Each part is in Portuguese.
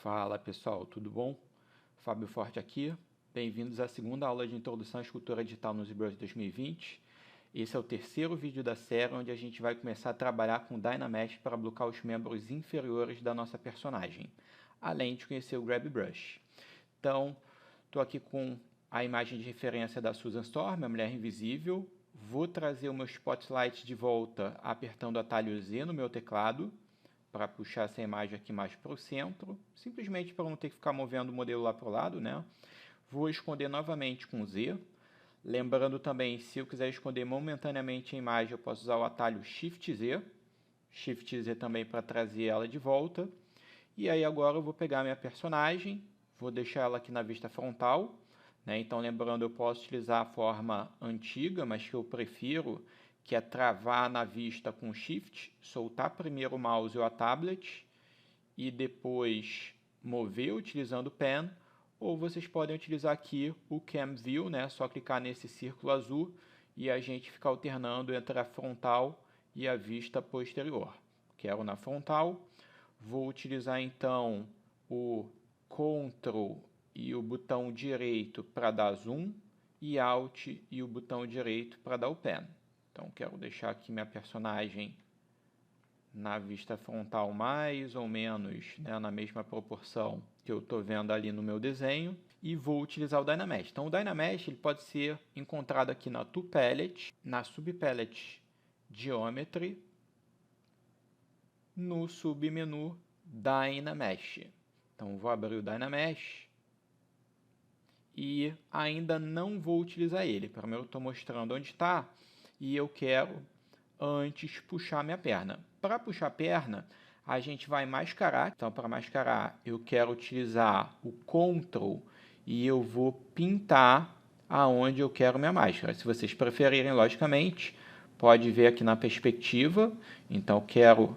Fala pessoal, tudo bom? Fábio Forte aqui, bem-vindos à segunda aula de Introdução à Escultura Digital no ZBrush 2020. Esse é o terceiro vídeo da série onde a gente vai começar a trabalhar com o Dynamesh para blocar os membros inferiores da nossa personagem, além de conhecer o Grab Brush. Então, estou aqui com a imagem de referência da Susan Storm, a Mulher Invisível. Vou trazer o meu Spotlight de volta apertando o atalho Z no meu teclado, para puxar essa imagem aqui mais para o centro, simplesmente para não ter que ficar movendo o modelo lá para o lado, né? Vou esconder novamente com Z. Lembrando também, se eu quiser esconder momentaneamente a imagem, eu posso usar o atalho Shift Z. Shift Z também para trazer ela de volta. E aí agora eu vou pegar a minha personagem, vou deixar ela aqui na vista frontal, né? Então lembrando, eu posso utilizar a forma antiga, mas que eu prefiro, que é travar na vista com Shift, soltar primeiro o mouse ou a tablet e depois mover utilizando o Pen, ou vocês podem utilizar aqui o Cam View, né? Só clicar nesse círculo azul e a gente fica alternando entre a frontal e a vista posterior. Quero na frontal, vou utilizar então o Ctrl e o botão direito para dar zoom e Alt e o botão direito para dar o Pen. Então, quero deixar aqui minha personagem na vista frontal mais ou menos, né, na mesma proporção que eu estou vendo ali no meu desenho. E vou utilizar o Dynamesh. Então, o Dynamesh ele pode ser encontrado aqui na Tool Palette, na Subpalette Geometry, no submenu Dynamesh. Então, vou abrir o Dynamesh e ainda não vou utilizar ele. Primeiro eu estou mostrando onde está. E eu quero, antes, puxar minha perna. Para puxar a perna, a gente vai mascarar. Então, para mascarar, eu quero utilizar o Ctrl e eu vou pintar aonde eu quero minha máscara. Se vocês preferirem, logicamente, pode ver aqui na perspectiva. Então, eu quero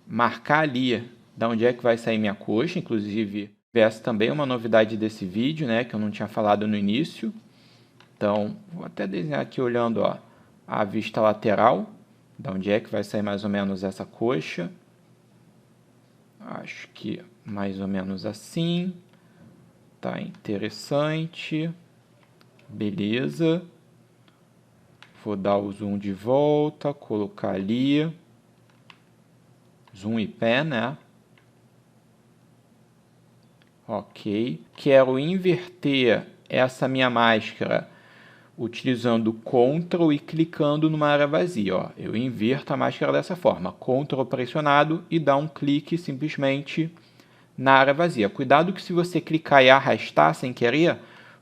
marcar ali de onde é que vai sair minha coxa. Inclusive, essa também é uma novidade desse vídeo, né, que eu não tinha falado no início. Então, vou até desenhar aqui olhando, ó, a vista lateral, da onde é que vai sair mais ou menos essa coxa. Acho que mais ou menos assim. Tá interessante. Beleza. Vou dar o zoom de volta, colocar ali. Zoom e Pen, né? Ok. Quero inverter essa minha máscara utilizando Ctrl e clicando numa área vazia. Ó. Eu inverto a máscara dessa forma. Ctrl pressionado e dá um clique simplesmente na área vazia. Cuidado que se você clicar e arrastar sem querer,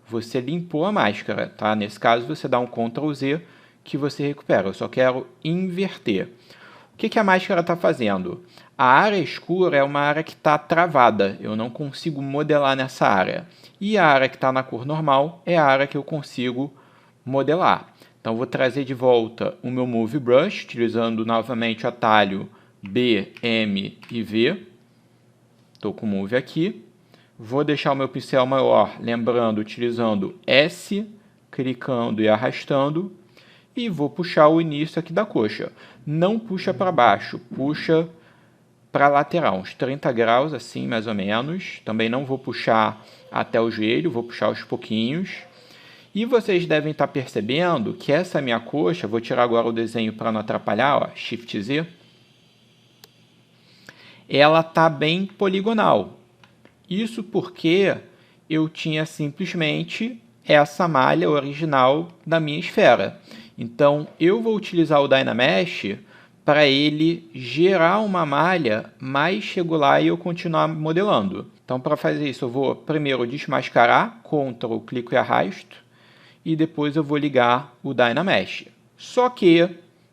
você limpou a máscara. Tá? Nesse caso, você dá um Ctrl Z que você recupera. Eu só quero inverter. O que a máscara está fazendo? A área escura é uma área que está travada. Eu não consigo modelar nessa área. E a área que está na cor normal é a área que eu consigo modelar. Então, vou trazer de volta o meu Move Brush, utilizando novamente o atalho B, M e V. Estou com o Move aqui. Vou deixar o meu pincel maior, lembrando, utilizando S, clicando e arrastando. E vou puxar o início aqui da coxa. Não puxa para baixo, puxa para a lateral, uns 30 graus, assim, mais ou menos. Também não vou puxar até o joelho, vou puxar aos pouquinhos. E vocês devem estar percebendo que essa minha coxa, vou tirar agora o desenho para não atrapalhar, ó, Shift Z, ela está bem poligonal. Isso porque eu tinha simplesmente essa malha original da minha esfera. Então, eu vou utilizar o Dynamesh para ele gerar uma malha mais regular e eu continuar modelando. Então, para fazer isso, eu vou primeiro desmascarar, Ctrl, clico e arrasto. E depois eu vou ligar o Dynamesh. Só que,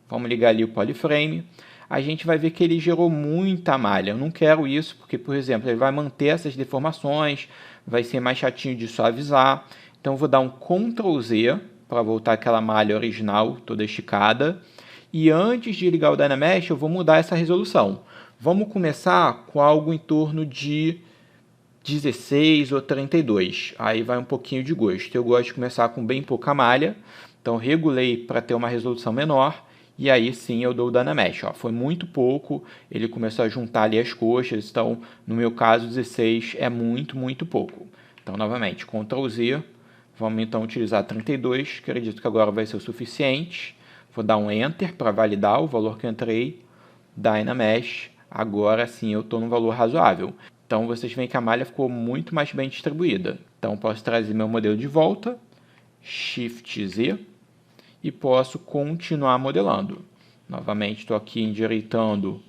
vamos ligar ali o Polyframe, a gente vai ver que ele gerou muita malha. Eu não quero isso, porque, por exemplo, ele vai manter essas deformações, vai ser mais chatinho de suavizar. Então, eu vou dar um Ctrl Z para voltar aquela malha original, toda esticada. E antes de ligar o Dynamesh, eu vou mudar essa resolução. Vamos começar com algo em torno de 16 ou 32, aí vai um pouquinho de gosto. Eu gosto de começar com bem pouca malha, então regulei para ter uma resolução menor e aí sim eu dou o Dynamesh. Ó, foi muito pouco, ele começou a juntar ali as coxas, então no meu caso 16 é muito, muito pouco. Então novamente, Ctrl Z, vamos então utilizar 32, acredito que agora vai ser o suficiente. Vou dar um Enter para validar o valor que eu entrei, Dynamesh, agora sim eu estou no valor razoável. Então vocês veem que a malha ficou muito mais bem distribuída. Então posso trazer meu modelo de volta, Shift Z, e posso continuar modelando. Novamente estou aqui endireitando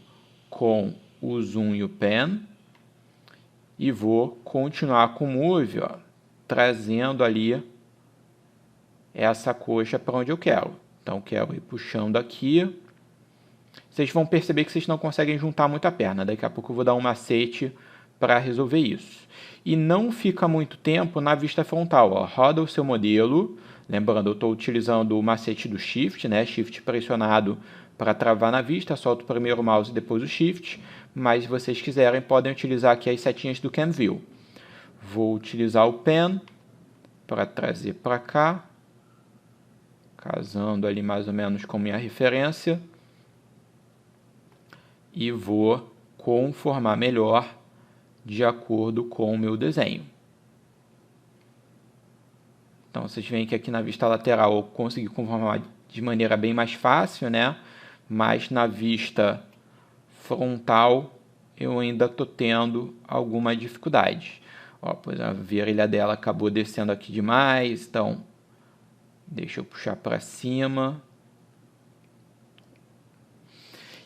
com o Zoom e o Pen, e vou continuar com o Move, ó, trazendo ali essa coxa para onde eu quero. Então quero ir puxando aqui. Vocês vão perceber que vocês não conseguem juntar muito a perna. Daqui a pouco eu vou dar um macete para resolver isso. E não fica muito tempo na vista frontal. Ó. Roda o seu modelo. Lembrando, eu estou utilizando o macete do Shift, né? Shift pressionado para travar na vista. Solto primeiro o mouse e depois o Shift. Mas se vocês quiserem, podem utilizar aqui as setinhas do Can View. Vou utilizar o Pen para trazer para cá. Casando ali mais ou menos com minha referência. E vou conformar melhor de acordo com o meu desenho. Então, vocês veem que aqui na vista lateral eu consegui conformar de maneira bem mais fácil, né? Mas na vista frontal eu ainda estou tendo alguma dificuldade. Ó, pois a virilha dela acabou descendo aqui demais, então deixa eu puxar para cima.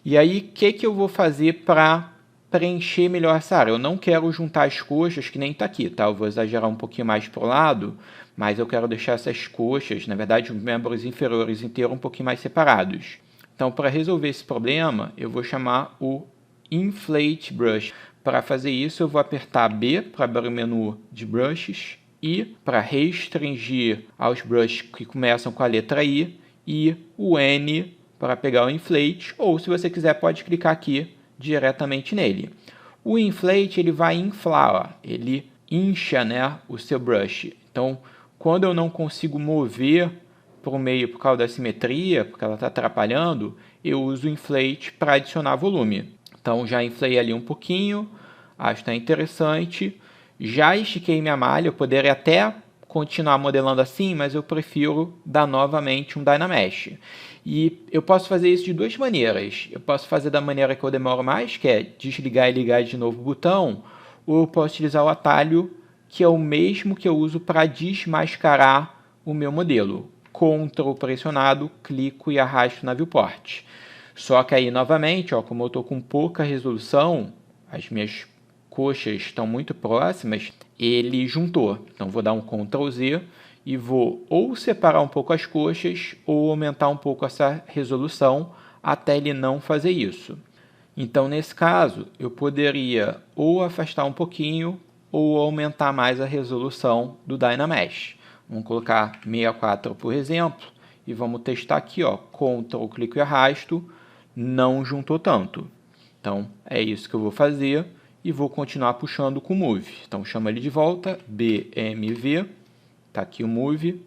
E aí, o que eu vou fazer para preencher melhor essa área? Eu não quero juntar as coxas, que nem está aqui, tá? Eu vou exagerar um pouquinho mais para o lado, mas eu quero deixar essas coxas, na verdade, os membros inferiores inteiros um pouquinho mais separados. Então, para resolver esse problema, eu vou chamar o Inflate Brush. Para fazer isso, eu vou apertar B para abrir o menu de brushes, I para restringir aos brushes que começam com a letra I, e o N para pegar o inflate, ou se você quiser pode clicar aqui diretamente nele. O inflate ele vai inflar, ó, ele incha, né, o seu brush. Então, quando eu não consigo mover para o meio por causa da simetria, porque ela está atrapalhando, eu uso o inflate para adicionar volume. Então, já inflei ali um pouquinho, acho que está interessante. Já estiquei minha malha, eu poderia até continuar modelando assim, mas eu prefiro dar novamente um Dynamesh. E eu posso fazer isso de duas maneiras. Eu posso fazer da maneira que eu demoro mais, que é desligar e ligar de novo o botão, ou eu posso utilizar o atalho, que é o mesmo que eu uso para desmascarar o meu modelo. Ctrl pressionado, clico e arrasto na viewport. Só que aí, novamente, ó, como eu estou com pouca resolução, as minhas coxas estão muito próximas, ele juntou. Então, vou dar um Ctrl Z e vou ou separar um pouco as coxas ou aumentar um pouco essa resolução até ele não fazer isso. Então, nesse caso, eu poderia ou afastar um pouquinho ou aumentar mais a resolução do Dynamesh. Vamos colocar 64, por exemplo, e vamos testar aqui, ó, Ctrl, clico e arrasto, não juntou tanto. Então, é isso que eu vou fazer e vou continuar puxando com o Move. Então, chamo ele de volta, BMV, está aqui o Move,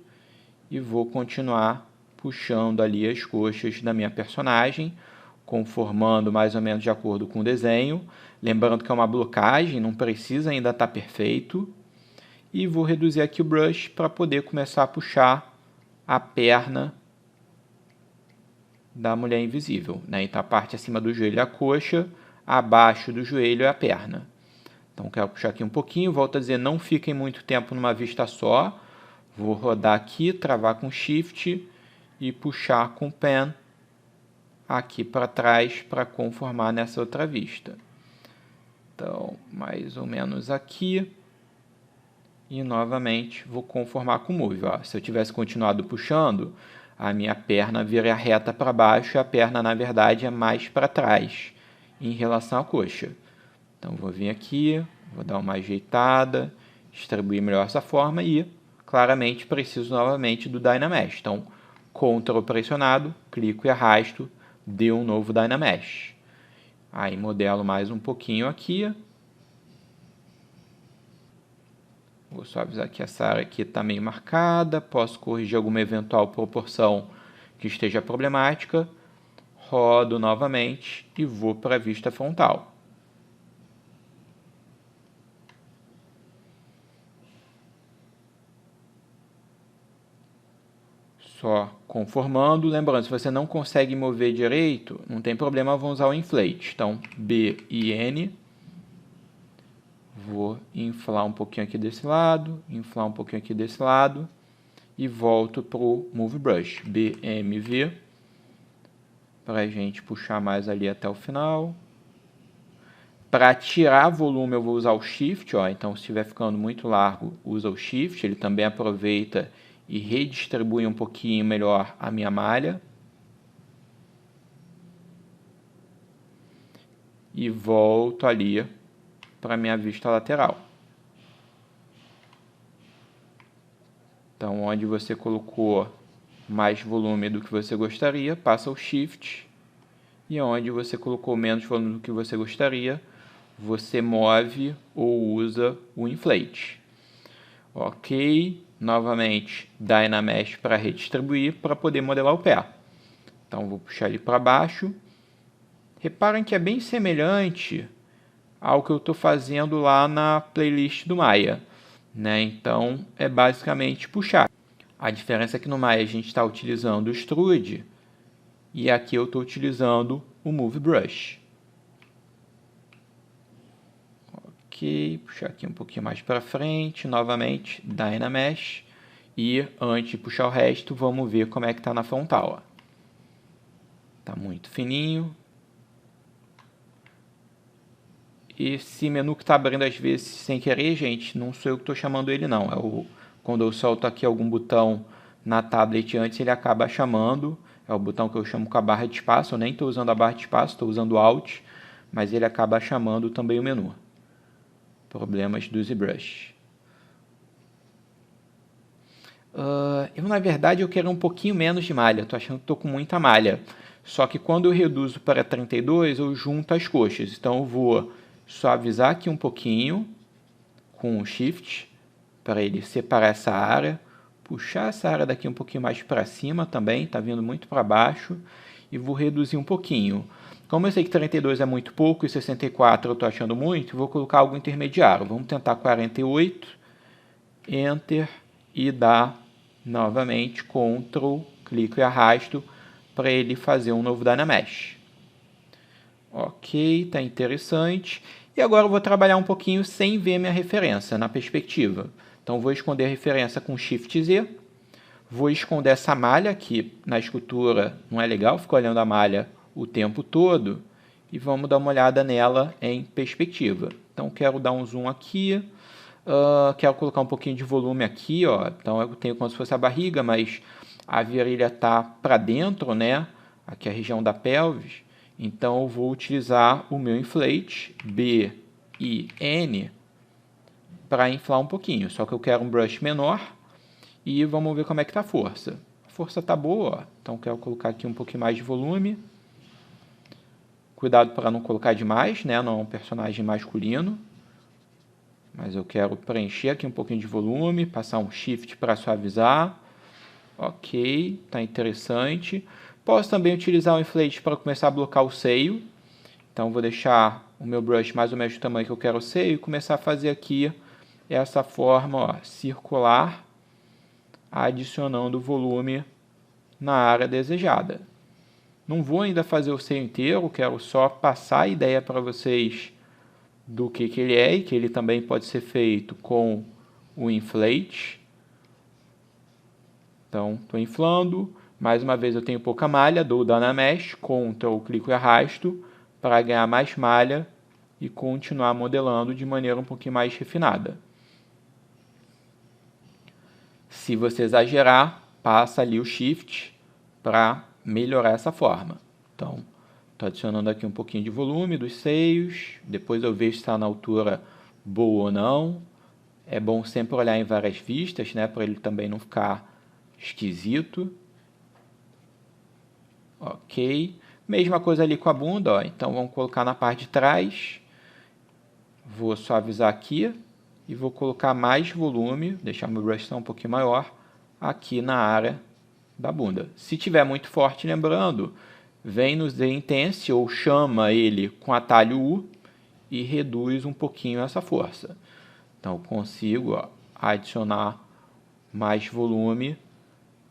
e vou continuar puxando ali as coxas da minha personagem, conformando mais ou menos de acordo com o desenho. Lembrando que é uma blocagem, não precisa ainda estar perfeito. E vou reduzir aqui o brush para poder começar a puxar a perna da mulher invisível, né? Então, a parte acima do joelho é a coxa, abaixo do joelho é a perna. Então, quero puxar aqui um pouquinho, volto a dizer, não fiquem muito tempo numa vista só. Vou rodar aqui, travar com Shift e puxar com o Pen aqui para trás para conformar nessa outra vista. Então, mais ou menos aqui. E, novamente, vou conformar com o Move. Ó. Se eu tivesse continuado puxando, a minha perna vira reta para baixo e a perna, na verdade, é mais para trás em relação à coxa. Então, vou vir aqui, vou dar uma ajeitada, distribuir melhor essa forma e, claramente, preciso novamente do Dynamesh. Então, Ctrl pressionado, clico e arrasto, deu um novo Dynamesh. Aí, modelo mais um pouquinho aqui. Vou só avisar que essa área aqui está meio marcada. Posso corrigir alguma eventual proporção que esteja problemática. rodo novamente e vou para a vista frontal. Só conformando, lembrando, se você não consegue mover direito, não tem problema, vamos usar o inflate. Então, B e N, vou inflar um pouquinho aqui desse lado, inflar um pouquinho aqui desse lado, e volto para o Move Brush, BMV, para a gente puxar mais ali até o final. Para tirar volume eu vou usar o Shift, ó. Então se estiver ficando muito largo, usa o Shift, ele também aproveita e redistribui um pouquinho melhor a minha malha. E volto ali para a minha vista lateral. Então, onde você colocou mais volume do que você gostaria, passa o Shift. E onde você colocou menos volume do que você gostaria, você move ou usa o Inflate. Ok, novamente Dynamesh para redistribuir, para poder modelar o pé. Então, vou puxar ele para baixo. Reparem que é bem semelhante ao que eu estou fazendo lá na playlist do Maya, né? Então, é basicamente puxar. A diferença é que no Maya a gente está utilizando o Extrude e aqui eu estou utilizando o Move Brush. Ok, puxar aqui um pouquinho mais para frente, novamente Dynamesh. E antes de puxar o resto, vamos ver como é que está na frontal. Está muito fininho. Esse menu que está abrindo às vezes sem querer, gente, não sou eu que estou chamando ele não. Quando eu solto aqui algum botão na tablet antes, ele acaba chamando. É o botão que eu chamo com a barra de espaço. Eu nem estou usando a barra de espaço, estou usando o Alt. Mas ele acaba chamando também o menu. Problemas do ZBrush. Eu, na verdade, eu quero um pouquinho menos de malha. Estou achando que estou com muita malha. Só que quando eu reduzo para 32, eu junto as coxas. Então, eu vou suavizar aqui um pouquinho com o Shift para ele separar essa área. Puxar essa área daqui um pouquinho mais para cima também. Está vindo muito para baixo. E vou reduzir um pouquinho. Como eu sei que 32 é muito pouco e 64 eu estou achando muito, vou colocar algo intermediário. Vamos tentar 48. Enter. E dar novamente Ctrl, clico e arrasto para ele fazer um novo Dynamesh. Ok, está interessante. E agora eu vou trabalhar um pouquinho sem ver minha referência na perspectiva. Então vou esconder a referência com Shift Z. Vou esconder essa malha que na escultura não é legal, ficar olhando a malha o tempo todo. E vamos dar uma olhada nela em perspectiva. Então quero dar um zoom aqui. Quero colocar um pouquinho de volume aqui, ó. Então eu tenho como se fosse a barriga, mas a virilha está para dentro, né? Aqui é a região da pelvis. Então eu vou utilizar o meu inflate, B e N, para inflar um pouquinho. Só que eu quero um brush menor e vamos ver como é que está a força. A força está boa, ó. Então quero colocar aqui um pouquinho mais de volume. Cuidado para não colocar demais, né? Não é um personagem masculino. Mas eu quero preencher aqui um pouquinho de volume, passar um Shift para suavizar. Ok, está interessante. Posso também utilizar o Inflate para começar a blocar o seio. Então, vou deixar o meu brush mais ou menos do tamanho que eu quero o seio e começar a fazer aqui essa forma, ó, circular, adicionando volume na área desejada. Não vou ainda fazer o seio inteiro, quero só passar a ideia para vocês do que ele é e que ele também pode ser feito com o inflate. Então, estou inflando. Mais uma vez eu tenho pouca malha, dou o Dynamesh, Ctrl, clico e arrasto para ganhar mais malha e continuar modelando de maneira um pouquinho mais refinada. Se você exagerar, passa ali o Shift para melhorar essa forma. Então, estou adicionando aqui um pouquinho de volume dos seios. Depois eu vejo se está na altura boa ou não. É bom sempre olhar em várias vistas, né? Para ele também não ficar esquisito. Ok. Mesma coisa ali com a bunda, ó. Então vamos colocar na parte de trás. Vou suavizar aqui. E vou colocar mais volume, deixar meu brush um pouquinho maior, aqui na área da bunda. Se tiver muito forte, lembrando, vem no Z Intense ou chama ele com atalho U e reduz um pouquinho essa força. Então, eu consigo adicionar mais volume,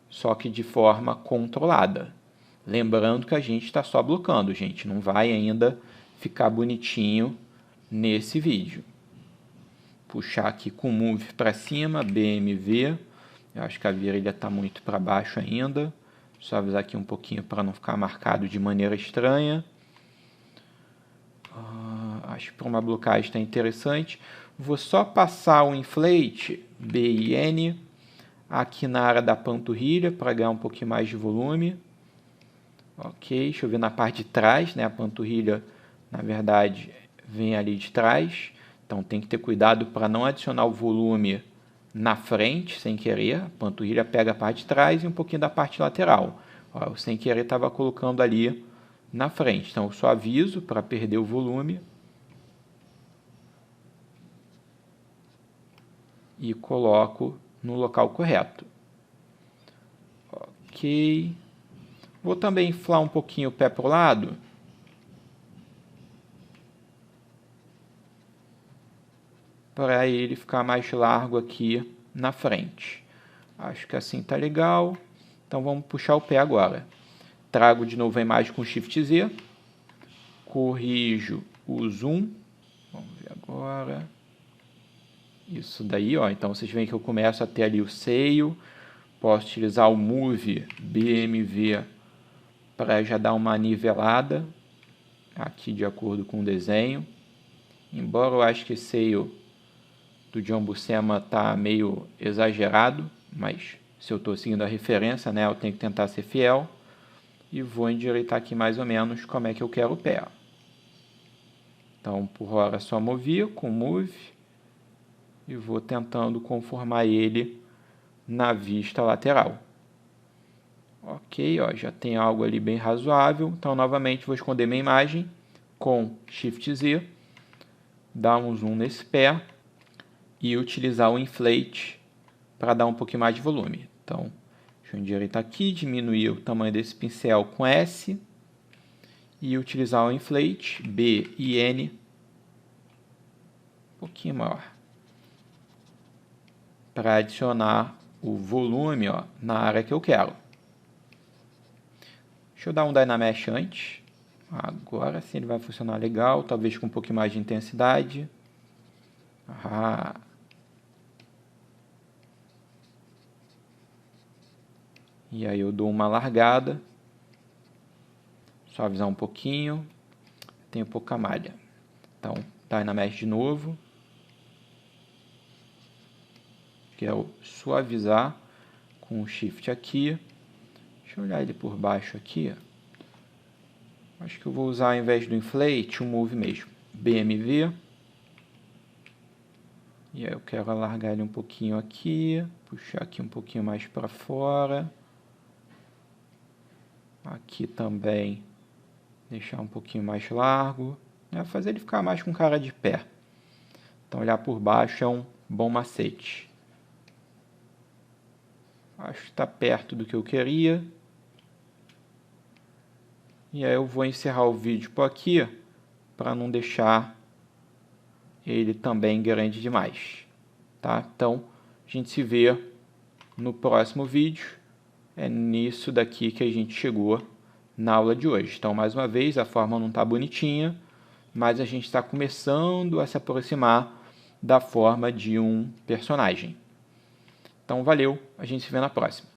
só que de forma controlada. Lembrando que a gente está só blocando, gente, não vai ainda ficar bonitinho nesse vídeo. Puxar aqui com Move para cima, BMV. Eu acho que a virilha está muito para baixo ainda. Só avisar aqui um pouquinho para não ficar marcado de maneira estranha. Acho que para uma blocagem está interessante. Vou só passar o inflate, B e N, aqui na área da panturrilha para ganhar um pouquinho mais de volume. Ok, deixa eu ver na parte de trás, né? A panturrilha, na verdade, vem ali de trás. Então, tem que ter cuidado para não adicionar o volume na frente, sem querer. A panturrilha pega a parte de trás e um pouquinho da parte lateral. Ó, eu, sem querer, estava colocando ali na frente. Então, eu só aviso para perder o volume. E coloco no local correto. Ok. Vou também inflar um pouquinho o pé para o lado. Para ele ficar mais largo aqui na frente. Acho que assim tá legal. Então vamos puxar o pé agora. Trago de novo a imagem com Shift Z. Corrijo o zoom. Vamos ver agora. Isso daí, ó. Então vocês veem que eu começo a ter ali o seio. Posso utilizar o Move BMV para já dar uma nivelada aqui de acordo com o desenho. Embora eu acho que esse seio do John Buscema tá meio exagerado, mas se eu estou seguindo a referência, né, eu tenho que tentar ser fiel. E vou endireitar aqui mais ou menos como é que eu quero o pé. Então, por hora, só mover com Move e vou tentando conformar ele na vista lateral. Ok, ó, já tem algo ali bem razoável. Então, novamente, vou esconder minha imagem com Shift Z, dar um zoom nesse pé e utilizar o inflate para dar um pouquinho mais de volume. Então, deixa eu endireitar aqui, diminuir o tamanho desse pincel com S e utilizar o inflate, B e N, um pouquinho maior, para adicionar o volume, ó, na área que eu quero. Deixa eu dar um Dynamesh antes. Agora sim ele vai funcionar legal, talvez com um pouquinho mais de intensidade. E aí eu dou uma largada. Só avisar um pouquinho. Tenho pouca malha. Então, Dynamesh de novo. Quero suavizar com o Shift aqui. Deixa eu olhar ele por baixo aqui. Acho que eu vou usar, ao invés do inflate, um Move mesmo. BMV. E aí eu quero alargar ele um pouquinho aqui. Puxar aqui um pouquinho mais para fora. Aqui também deixar um pouquinho mais largo. Né? Fazer ele ficar mais com cara de pé. Então, olhar por baixo é um bom macete. Acho que está perto do que eu queria. E aí eu vou encerrar o vídeo por aqui, para não deixar ele também grande demais. Tá? Então, a gente se vê no próximo vídeo. É nisso daqui que a gente chegou na aula de hoje. Então, mais uma vez, a forma não está bonitinha, mas a gente está começando a se aproximar da forma de um personagem. Então, valeu, a gente se vê na próxima.